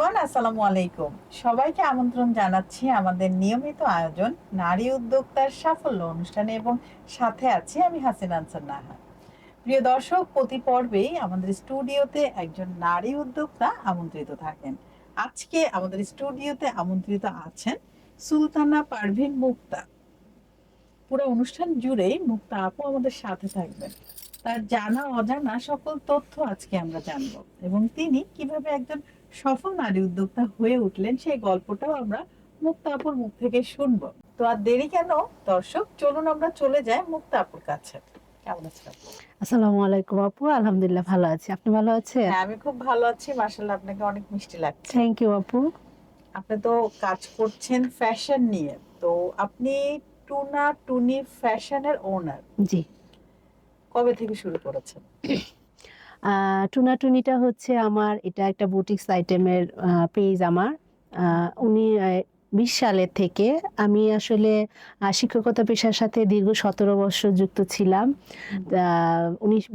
Everyone, আসসালামু আলাইকুম। সবাইকে আমন্ত্রণ জানাচ্ছি আমাদের নিয়মিত আয়োজন নারী উদ্যোক্তার সাফল্য অনুষ্ঠানে এবং সাথে আছি আমি হাসিনা আনসার নাহা। প্রিয় দর্শক, প্রতি পর্বেই আমাদের স্টুডিওতে একজন নারী উদ্যোক্তা আমন্ত্রিত থাকেন। আজকে আমাদের স্টুডিওতে আমন্ত্রিত আছেন সুলতানা পারভীন মুক্তা। পুরো অনুষ্ঠান জুড়েই মুক্তা আপু আমাদের সাথে থাকবেন। তার জানা অজানা সকল তথ্য আজকে আমরা জানবো এবং তিনি কিভাবে একজন সফল নারী উদ্যোক্তা হয়ে উঠলেন সেই গল্পটাও আমরা মুক্তা আপুর মুখ থেকে শুনবো। তো আর দেরি কেন দর্শক, চলুন আমরা চলে যাই মুক্তা আপুর কাছে। কেমন আছেন আপু? আসসালামু আলাইকুম আপু, আলহামদুলিল্লাহ ভালো আছি। আপনি ভালো আছেন? হ্যাঁ, আমি খুব ভালো আছি মাশাআল্লাহ। আপনাকে অনেক মিষ্টি লাগছে। থ্যাংক ইউ আপু। আপনি তো কাজ করছেন ফ্যাশন নিয়ে, তো আপনি টুনা টুনি ফ্যাশনের ওনার। জি। কবে থেকে শুরু করেছেন? টুনাটুনিটা হচ্ছে আমার, এটা একটা বুটিক্স আইটেমের পেজ আমার। উনি 20 সালের থেকে আমি আসলে শিক্ষকতা পেশার সাথে দীর্ঘ 17 বছর যুক্ত ছিলাম।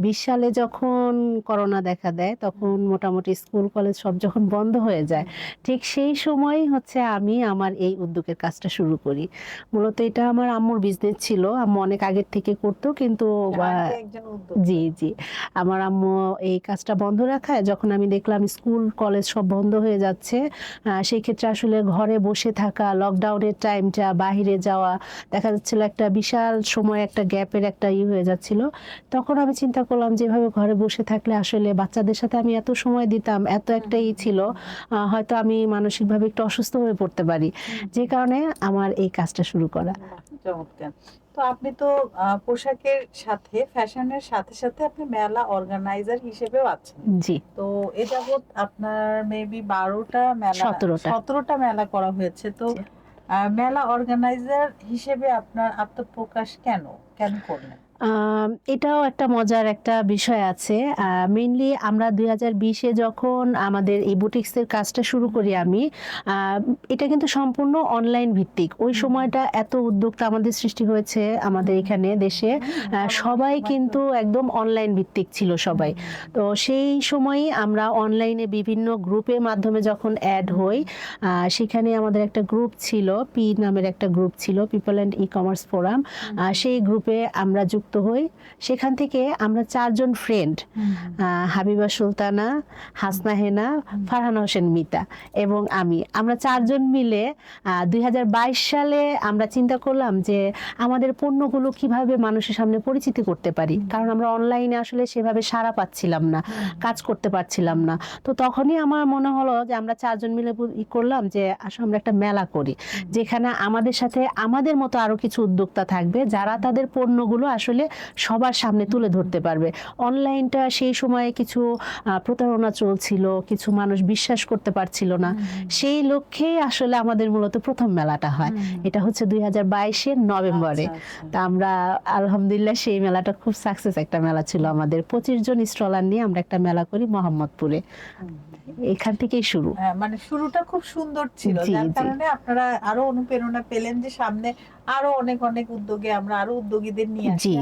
20 সালে যখন করোনা দেখা দেয়, তখন মোটামুটি স্কুল কলেজ সব যখন বন্ধ হয়ে যায়, ঠিক সেই সময়ই হচ্ছে আমি আমার এই উদ্যোগের কাজটা শুরু করি। মূলত এটা আমার আম্মুর বিজনেস ছিল, আম্মু অনেক আগের থেকে করতো, কিন্তু জি জি আমার আম্মু এই কাজটা বন্ধ রাখায় যখন আমি দেখলাম স্কুল কলেজ সব বন্ধ হয়ে যাচ্ছে, সেই ক্ষেত্রে আসলে ঘরে বসে থাকা, লকডাউনের টাইমটা, বাহিরে যাওয়া দেখা যাচ্ছিল একটা বিশাল সময়, একটা গ্যাপের একটা হয়ে যাচ্ছিল। তখন আমি চিন্তা করলাম যেভাবে ঘরে বসে থাকলে আসলে বাচ্চাদের সাথে আমি এত সময় দিতাম, এত একটা ছিল, হয়তো আমি মানসিকভাবে একটু অসুস্থ হয়ে পড়তে পারি, যে কারণে আমার এই কাজটা শুরু করা। চমৎকার। তো আপনি তো পোশাকের সাথে, ফ্যাশনের সাথে সাথে আপনি মেলা অর্গানাইজার হিসেবেও আছেন। জি। তো এ যাবৎ আপনার মেবি 12টা মেলা, 17টা মেলা করা হয়েছে। তো মেলা অর্গানাইজার হিসেবে আপনার আত্মপ্রকাশ কেন করলেন? এটাও একটা মজার একটা বিষয় আছে। মেইনলি আমরা 2020-এ যখন আমাদের এই বুটিক্সের কাজটা শুরু করি আমি, এটা কিন্তু সম্পূর্ণ অনলাইন ভিত্তিক। ওই সময়টা এত উদ্যোক্তা আমাদের সৃষ্টি হয়েছে আমাদের এখানে দেশে, সবাই কিন্তু একদম অনলাইন ভিত্তিক ছিল সবাই। তো সেই সময়ই আমরা অনলাইনে বিভিন্ন গ্রুপের মাধ্যমে যখন অ্যাড হই, সেখানে আমাদের একটা গ্রুপ ছিল, পি নামের একটা গ্রুপ ছিল, people and e commerce forum. সেই গ্রুপে আমরা যুক্ত হই। সেখান থেকে আমরা 4 জন ফ্রেন্ড, হাবিবা সুলতানা, হাসনা হেনা, ফারহান হোসেন মিতা এবং আমরা 4 জন মিলে 2022 সালে আমরা চিন্তা করলাম যে আমাদের পণ্যগুলো কিভাবে মানুষের সামনে পরিচিতি করতে পারি, কারণ আমরা অনলাইনে আসলে সেভাবে সাড়া পাচ্ছিলাম না, কাজ করতে পারছিলাম না। তো তখনই আমার মনে হলো যে আমরা 4 জন মিলে করলাম যে আসলে আমরা একটা মেলা করি, যেখানে আমাদের সাথে আমাদের মতো আরো কিছু উদ্যোক্তা থাকবে যারা তাদের পণ্যগুলো আসলে সবার সামনে তুলে ধরতে পারবে। অনলাইনটা সেই সময়ে কিছু প্রতারণা চলছিল, কিছু মানুষ বিশ্বাস করতে পারছিল না, সেই লক্ষ্যেই আসলে আমাদের মূলত প্রথম মেলাটা হয়। এটা হচ্ছে 2022-এর নভেম্বরে। তা আমরা আলহামদুলিল্লাহ সেই মেলাটা খুব সাকসেস একটা মেলা ছিল আমাদের। 25 জন স্টলার নিয়ে আমরা একটা মেলা করি মোহাম্মদপুরে। এখান থেকেই শুরু। মানে শুরুটা খুব সুন্দর ছিল, যার কারণে আপনারা আরো অনুপ্রেরণা পেলেন যে সামনে আরো অনেক অনেক উদ্যোগে আমরা আরো উদ্যোগীদের নিয়ে আসি।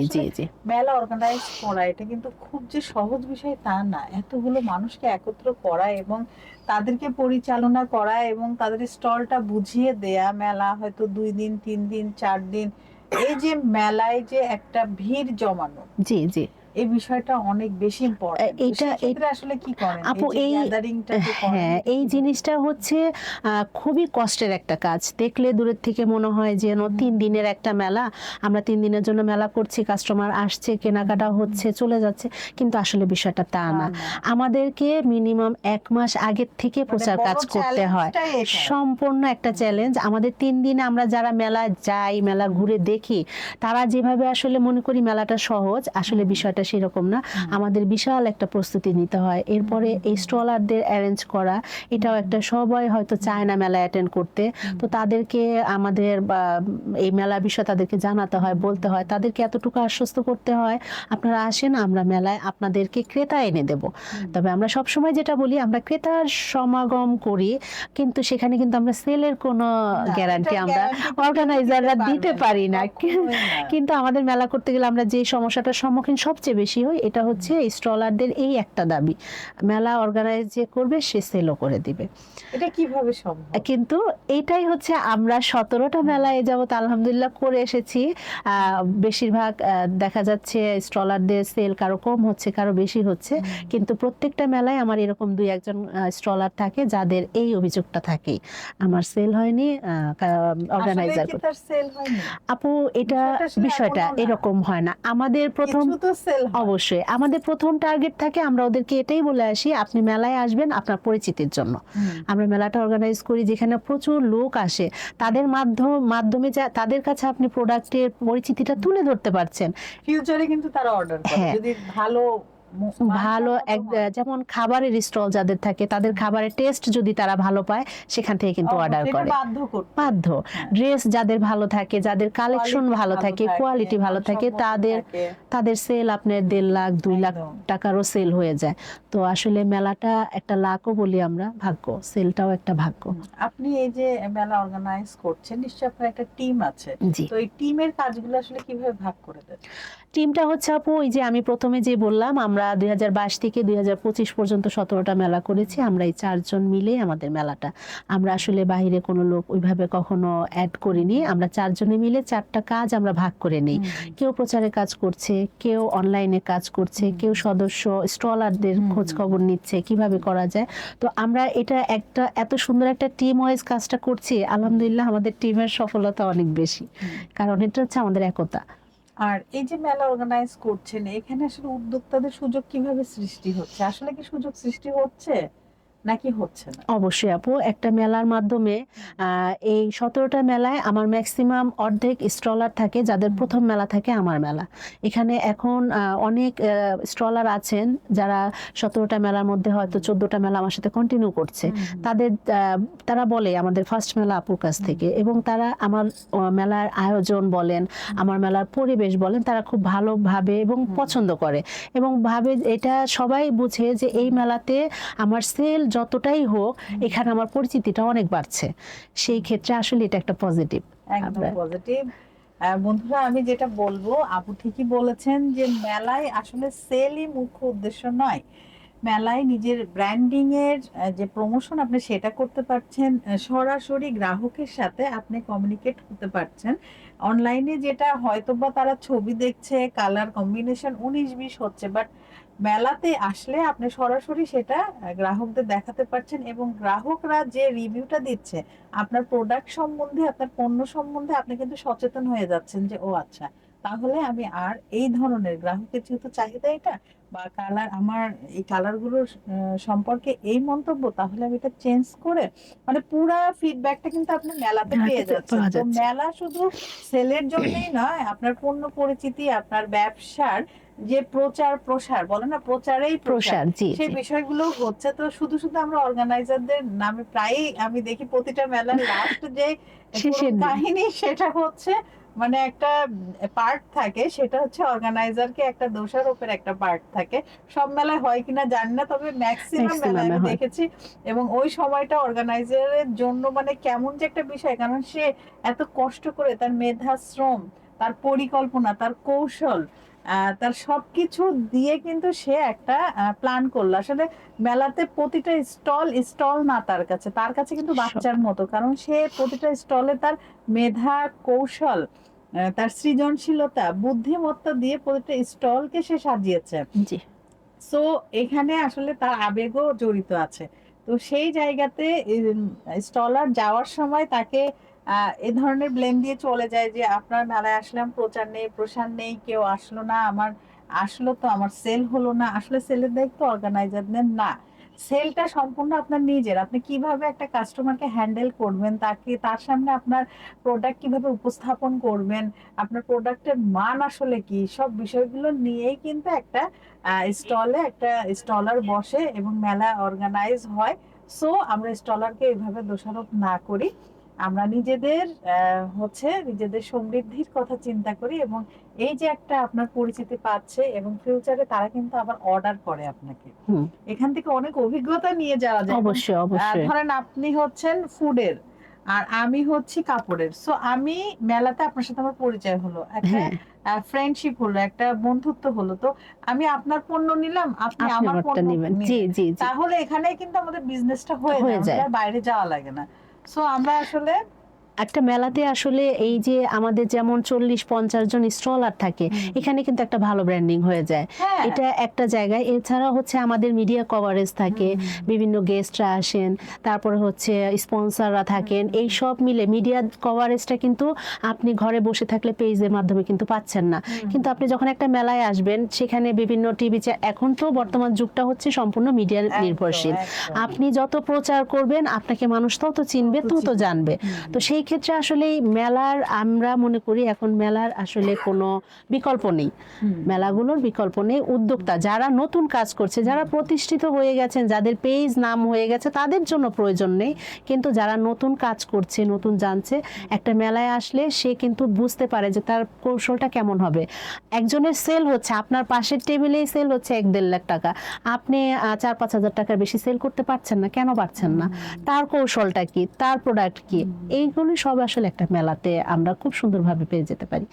মেলা অর্গানাইজ করা এটা কিন্তু খুব যে সহজ বিষয় তা না। এতগুলো মানুষকে একত্র করা এবং তাদেরকে পরিচালনা করা এবং তাদের স্টলটা বুঝিয়ে দেয়া, মেলা হয়তো 2 দিন 3 দিন 4 দিন, এই যে মেলায় যে একটা ভিড় জমানো, জি জি এই বিষয়টা অনেক বেশি ইম্পর্টেন্ট। এটা আসলে কি করেন আপু? হ্যাঁ, এই জিনিসটা হচ্ছে খুবই কষ্টের একটা কাজ। দেখলে দূরের থেকে মনে হয় যেন 3 দিনের একটা মেলা, আমরা 3 দিনের জন্য মেলা করছি, কাস্টমার আসছে, কেনাকাটা হচ্ছে, চলে যাচ্ছে, কিন্তু আসলে বিষয়টা তা না। আমাদেরকে মিনিমাম 1 মাস আগের থেকে প্রচার কাজ করতে হয়। সম্পূর্ণ একটা চ্যালেঞ্জ। আমাদের 3 দিনে আমরা যারা মেলা যাই, মেলা ঘুরে দেখি, তারা যেভাবে আসলে মনে করি মেলাটা সহজ, আসলে বিষয়টা সেরকম না। আমাদের বিশাল একটা প্রস্তুতি নিতে হয়। এরপরে এই স্টলারদের অ্যারেঞ্জ করা, এটাও একটা, সবাই হয়তো চায় না মেলা অ্যাটেন্ড করতে, তো তাদেরকে আমাদের এই মেলা বিষয়ে তাদেরকে জানাতে হয়, বলতে হয়, তাদেরকে এতটুকু আশ্বস্ত করতে হয় আপনারা আসেন, আমরা মেলায় আপনাদেরকে ক্রেতা এনে দেব। তবে আমরা সবসময় যেটা বলি, আমরা ক্রেতার সমাগম করি, কিন্তু সেখানে কিন্তু আমরা সেলের কোনো গ্যারান্টি আমরা অর্গানাইজাররা দিতে পারি না। কিন্তু আমাদের মেলা করতে গেলে আমরা যে সমস্যাটার সম্মুখীন সবচেয়ে বেশি হই, এটা হচ্ছে স্টলারদের এই একটা দাবি, মেলা অর্গানাইজ যে করবে সে সেলও করে দিবে। এটা কিভাবে সম্ভব? কিন্তু এইটাই হচ্ছে আমরা 17টা মেলা এ যাবত আলহামদুলিল্লাহ করে এসেছি। বেশিরভাগ দেখা যাচ্ছে স্টলারদের সেল কারো কম হচ্ছে, কারো বেশি হচ্ছে, কিন্তু প্রত্যেকটা মেলায় আমার এরকম 2-1 জন স্টলার থাকে যাদের এই অভিযোগটা থাকেই, আমার সেল হয়নি, অর্গানাইজার। আসলে কি তার সেল হয়নি? আপু এটা বিষয়টা এমনও না। এরকম হয় না। আমাদের প্রথম কিছু তো সেল হয়। অবশ্যই আমাদের প্রথম টার্গেট থাকে, আমরা ওদেরকে এটাই বলে আসি আপনি মেলায় আসবেন আপনার পরিচিতির জন্য। আমরা মেলাটা অর্গানাইজ করি যেখানে প্রচুর লোক আসে, তাদের মাধ্যমে তাদের কাছে আপনি প্রোডাক্টের পরিচিতিটা তুলে ধরতে পারছেন। ফিউচারে কিন্তু তারা অর্ডার করে হ্যাঁ। যদি ভালো ভালো যেমন খাবারের স্টল যাদের থাকে তাদের খাবারের টেস্ট যদি তারা ভালো পায় সেখান থেকে কিন্তু অর্ডার করে। বাধ্য। ড্রেস যাদের ভালো থাকে, যাদের কালেকশন ভালো থাকে, কোয়ালিটি ভালো থাকে, তাদের সেল আপনার 1.5 লাখ 2 লাখ টাকারও সেল হয়ে যায়। তো আসলে মেলাটা একটা লাকও বলি আমরা, ভাগ্য, সেলটাও একটা ভাগ্য। আপনি এই যে মেলা অর্গানাইজ করছেন, নিশ্চয়ই আপনার একটা টিম আছে, তো এই টিমের কাজগুলো আসলে কিভাবে ভাগ করে দেন? টিমটা হচ্ছে আপু ওই যে আমি প্রথমে যে বললাম আমরা 2022 থেকে 2025 পর্যন্ত 17টা মেলা করেছি, আমরা এই 4 জন মিলে আমাদের মেলাটা, আমরা আসলে বাইরে কোনো লোক ওইভাবে কখনো অ্যাড করিনি, আমরা 4 জনে মিলে 4টা কাজ আমরা ভাগ করে নিই। কেউ প্রচারে কাজ করছে, কেউ অনলাইনে কাজ করছে, কেউ সদস্য স্টলারদের খোঁজ খবর নিচ্ছে কিভাবে করা যায়। তো আমরা এটা এত সুন্দর একটা টিম ওয়াইজ কাজটা করছি, আলহামদুলিল্লাহ আমাদের টিমের সফলতা অনেক বেশি, কারণ এটা হচ্ছে আমাদের একতা। আর এই যে মেলা অর্গানাইজ করছেন, এখানে আসলে উদ্যোক্তাদের সুযোগ কিভাবে সৃষ্টি হচ্ছে? আসলে কি সুযোগ সৃষ্টি হচ্ছে নাকি হচ্ছে না? অবশ্যই আপু, একটা মেলার মাধ্যমে এই 17টা মেলায় আমার ম্যাক্সিমাম অর্ধেক স্টলার থাকে যাদের প্রথম মেলা থাকে আমার মেলা। এখানে এখন অনেক স্টলার আছেন যারা 17টা মেলার মধ্যে হয়তো 14টা মেলা আমার সাথে কন্টিনিউ করছে, তারা বলে আমাদের ফার্স্ট মেলা আপুর কাছ থেকে, এবং তারা আমার মেলার আয়োজন বলেন, আমার মেলার পরিবেশ বলেন, তারা খুব ভালোভাবে এবং পছন্দ করে, এবং ভাবে এটা সবাই বুঝে যে এই মেলাতে আমার সেল যতটাই হোক এখানে আমার পরিচিতিটা অনেক বাড়ছে। সেই ক্ষেত্রে আসলে এটা একটা পজিটিভ। একদম পজিটিভ। বন্ধুরা, আমি যেটা বলবো, আপু ঠিকই বলেছেন যে মেলায় আসলে সেলই মুখ্য উদ্দেশ্য নয়। মেলায় নিজের ব্র্যান্ডিং এর যে প্রমোশন আপনি সেটা করতে পারছেন, সরাসরি গ্রাহকের সাথে আপনি কমিউনিকেট করতে পারছেন। অনলাইনে যেটা হয়তোবা তারা ছবি দেখছে, কালার কম্বিনেশন 19-20 হচ্ছে, বাট মেলাতে আসলে আপনি সরাসরি সেটা গ্রাহকদের দেখাতে পারছেন, এবং গ্রাহকরা যে রিভিউটা দিচ্ছে আপনার প্রোডাক্ট সম্বন্ধে, আপনার পণ্য সম্বন্ধে, আপনি কিন্তু সচেতন হয়ে যাচ্ছেন যে ও আচ্ছা, তাহলে আমি আর এই ধরনের, গ্রাহকের যেহেতু চাহিদা এটা, বা কালার, আমার এই কালারগুলোর সম্পর্কে এই মন্তব্য, তাহলে আমি এটা চেঞ্জ করে, মানে পুরা ফিডব্যাকটা কিন্তু আপনি মেলাতে পেয়ে যাচ্ছেন। তো মেলা শুধু সেলের জন্যই নয়, আপনার পণ্য পরিচিতি, আপনার ব্যবসার যে প্রচার প্রসার বলে না, প্রচারেই প্রসার, সেই বিষয়গুলো হচ্ছে। তো শুধু শুধু আমরা অর্গানাইজারদের নামে প্রায়ই আমি দেখি প্রতিটা মেলার লাস্ট যে কাহিনী, সেটা হচ্ছে মানে একটা পার্ট থাকে, সেটা হচ্ছে অর্গানাইজারকে একটা দোষারোপের একটা পার্ট থাকে। সব মেলায় হয় কিনা জানি না, তবে ম্যাক্সিমাম মেলায় আমি দেখেছি। এবং ওই সময়টা অর্গানাইজারের জন্য মানে কেমন যে একটা বিষয়, কারণ সে এত কষ্ট করে তার মেধা শ্রম, তার পরিকল্পনা, তার কৌশল, তার সবকিছু দিয়ে কিন্তু সে একটা প্ল্যান করলো। আসলে মেলাতে প্রতিটা স্টল না, তার কাছে কিন্তু বাচ্চার মতো, কারণ সে প্রতিটা স্টলে তার মেধা, কৌশল, তার সৃজনশীলতা, বুদ্ধিমত্তা দিয়ে প্রতিটা স্টলকে সে সাজিয়েছে। সো এখানে আসলে তার আবেগও জড়িত আছে। তো সেই জায়গাতে স্টলার যাওয়ার সময় তাকে এ ধরনের ব্লেম দিয়ে চলে যায় যে আপনার মেলায় আসলাম, প্রচার নেই, প্রসার নেই, কেউ আসলো না, আমার আসলো তো আমার সেল হলো না। আসলে সেলের দায়িত্ব অর্গানাইজারদের না, সেলটা সম্পূর্ণ আপনার নিজের। আপনি কিভাবে একটা কাস্টমারকে হ্যান্ডেল করবেন, তার সামনে আপনার প্রোডাক্ট কিভাবে উপস্থাপন করবেন, আপনার প্রোডাক্টের মান আসলে কি, সব বিষয়গুলো নিয়েই কিন্তু একটা স্টলে একটা স্টলার বসে এবং মেলা অর্গানাইজ হয়। সো আমরা স্টলারকে এইভাবে দোষারোপ না করি, আমরা নিজেদের সমৃদ্ধির কথা চিন্তা করি, এবং এই যে একটা আপনার পরিচিতি পাচ্ছে, এবং ফিউচারে তারা কিন্তু আবার অর্ডার করে আপনাকে, এখান থেকে অনেক অভিজ্ঞতা নিয়ে যাওয়া যায়। অবশ্যই। ধরেন আপনি হচ্ছেন ফুডের, আর আমি হচ্ছি কাপড়ের। সো আমি মেলাতে আপনার সাথে আমার পরিচয় হলো, একটা হ্যাঁ, ফ্রেন্ডশিপ হলো, একটা বন্ধুত্ব হলো। তো আমি আপনার পণ্য নিলাম, আপনি আপনি আমার আমারটা পণ্য নিবেন। জি, নিলেন। জি, জি। তাহলে এখানে কিন্তু আমাদের বিজনেসটা হয়ে যায়, হয়ে আমাদের যায়। আর বাইরে যাওয়া লাগে না। সো আমরা আসলে একটা মেলাতে আসলে এই যে আমাদের যেমন 40-50 জন স্টলার থাকে, এখানে কিন্তু একটা ভালো ব্র্যান্ডিং হয়ে যায়। হ্যাঁ, এটা একটা জায়গায়। এছাড়া হচ্ছে আমাদের মিডিয়া কভারেজ থাকে, বিভিন্ন গেস্টরা আসেন, তারপরে হচ্ছে স্পন্সররা থাকেন। এই সব মিলে মিডিয়া কভারেজটা কিন্তু আপনি ঘরে বসে থাকলে পেজের মাধ্যমে কিন্তু পাচ্ছেন না। কিন্তু আপনি যখন একটা মেলায় আসবেন, সেখানে বিভিন্ন টিভি, এখন তো বর্তমান যুগটা হচ্ছে সম্পূর্ণ মিডিয়া নির্ভরশীল। একদম। আপনি যত প্রচার করবেন, আপনাকে মানুষ তত চিনবে, তত জানবে। তো সেই ক্ষেত্রে আসলে এই মেলার, আমরা মনে করি এখন মেলার আসলে কোনো বিকল্প নেই। মেলাগুলোর বিকল্প নেই। উদ্যোক্তা যারা নতুন কাজ করছে, যারা প্রতিষ্ঠিত হয়ে গেছেন, যাদের পেজ নাম হয়ে গেছে, তাদের জন্য প্রয়োজন নেই। কিন্তু যারা নতুন কাজ করছে, নতুন জানছে, একটা মেলায় আসলে সে কিন্তু বুঝতে পারে যে তার কৌশলটা কেমন হবে। একজনের সেল হচ্ছে, আপনার পাশের টেবিলেই সেল হচ্ছে 1-1.5 লাখ টাকা, আপনি 4-5 হাজার টাকার বেশি সেল করতে পারছেন না, কেন পারছেন না? তার কৌশলটা কি, তার প্রোডাক্ট কি, এইগুলো সব আসলে একটা মেলাতে আমরা খুব সুন্দরভাবে পেয়ে যেতে পারি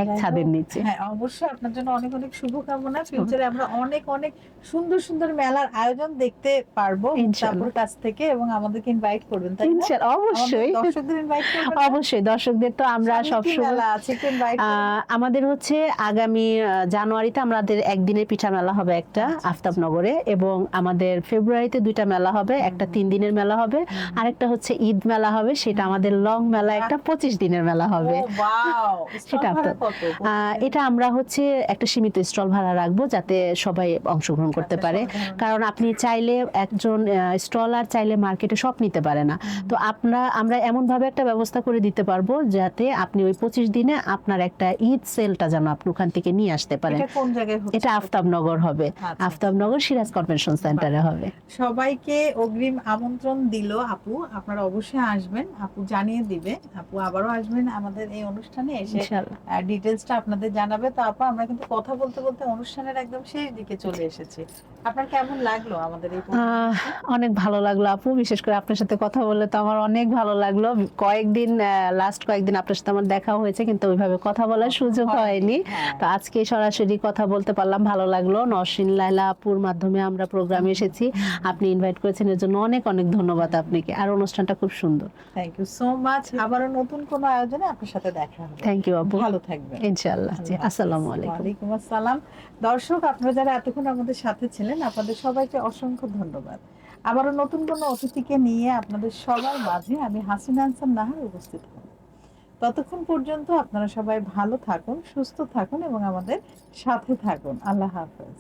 এক যাই ছাদের হোক, নিচে। হ্যাঁ অবশ্যই আপনার জন্য অনেক অনেক শুভকামনা। ফিউচারে আমরা অনেক অনেক সুন্দর সুন্দর মেলার আয়োজন দেখতে পারবো ইনশাআল্লাহ। মুক্তাপুর কাছ থেকে, এবং আমাদেরকে ইনভাইট করবেন, তাই না? ইনশাআল্লাহ, অবশ্যই। আমাদের দর্শকদের ইনভাইট করবেন না? অবশ্যই দর্শকদের তো আমরা সামনে কি সবসময় মেলা আছে, একটু ইনভাইট করবেন? আমাদের হচ্ছে আগামী জানুয়ারিতে আমাদের একদিনের পিঠা মেলা হবে একটা আফতাবনগরে, এবং আমাদের ফেব্রুয়ারিতে 2টা মেলা হবে, একটা 3 দিনের মেলা হবে, আরেকটা হচ্ছে ঈদ মেলা হবে, সেটা আমাদের লং মেলা, একটা 25 দিনের মেলা হবে। ও ওয়াও, সেটা ভাড়া আফতাব। কত? এটা আমরা হচ্ছে একটা সীমিত স্টল ভাড়া রাখবো, যাতে সবাই অংশগ্রহণ করতে আচ্ছা, পারে। সবাই ধরুন। কারণ আপনি চাইলে, একজন স্টলার চাইলে মার্কেটে সব নিতে পারে না। তো আমরা এমন ভাবে একটা ব্যবস্থা করে দিতে পারবো, যাতে আপনি ওই 25 দিনে আপনার একটা ঈদ সেলটা যেন আপনি ওখান থেকে নিয়ে আসতে পারেন। এটা কোন জায়গায় হচ্ছে? এটা আফতাবনগর হবে। আচ্ছা। আফতাবনগর সিরাজ কনভেনশন সেন্টারে হবে। সবাইকে অগ্রিম আমন্ত্রণ দিল আপু, আপনারা অবশ্যই আসবেন। আপু জানিয়ে দিবে, আপু আবারও আসবেন আমাদের এই অনুষ্ঠানে এসে ইনশাআল্লাহ। ডিটেলসটা আপনাদের জানাবে। তো আপু, আমরা কিন্তু কথা বলতে বলতে অনুষ্ঠানের একদম শেষ দিকে চলে এসেছি। আপনার কেমন লাগলো আমাদের এই অনেক ভালো লাগলো আপু, বিশেষ করে আপনার সাথে কথা বললে তো আমার অনেক ভালো লাগলো। লাস্ট কয়েকদিন আপনার সাথে আমার দেখা হয়েছে, কিন্তু ওইভাবে কথা বলার সুযোগ হয়নি। তো আজকে সরাসরি কথা বলতে পারলাম, ভালো লাগলো। নওশিন লায়লা আপুর মাধ্যমে আমরা প্রোগ্রামে এসেছি, আপনি ইনভাইট করেছেন, এর জন্য অনেক অনেক ধন্যবাদ আপনাকে। আর অনুষ্ঠানটা খুব সুন্দর। Thank you so much. আবারও নতুন কোনো আয়োজনে আপনার সাথে দেখা হবে। থ্যাংক ইউ আপু, ভালো থাকবেন। ইনশাআল্লাহ। জি, আসসালামু আলাইকুম। ওয়ালাইকুম আসসালাম। দর্শক, আপনারা যারা এতক্ষণ আমাদের সাথে ছিলেন, আপনাদের সবাইকে অসংখ্য ধন্যবাদ। আবারও নতুন কোনো অতিথিকে নিয়ে আপনাদের সবার মাঝে আমি হাসিনা আনসার নাহার উপস্থিত হব। ততক্ষণ পর্যন্ত আপনারা সবাই ভালো থাকুন, সুস্থ থাকুন এবং আমাদের সাথে থাকুন। আল্লাহ হাফেজ।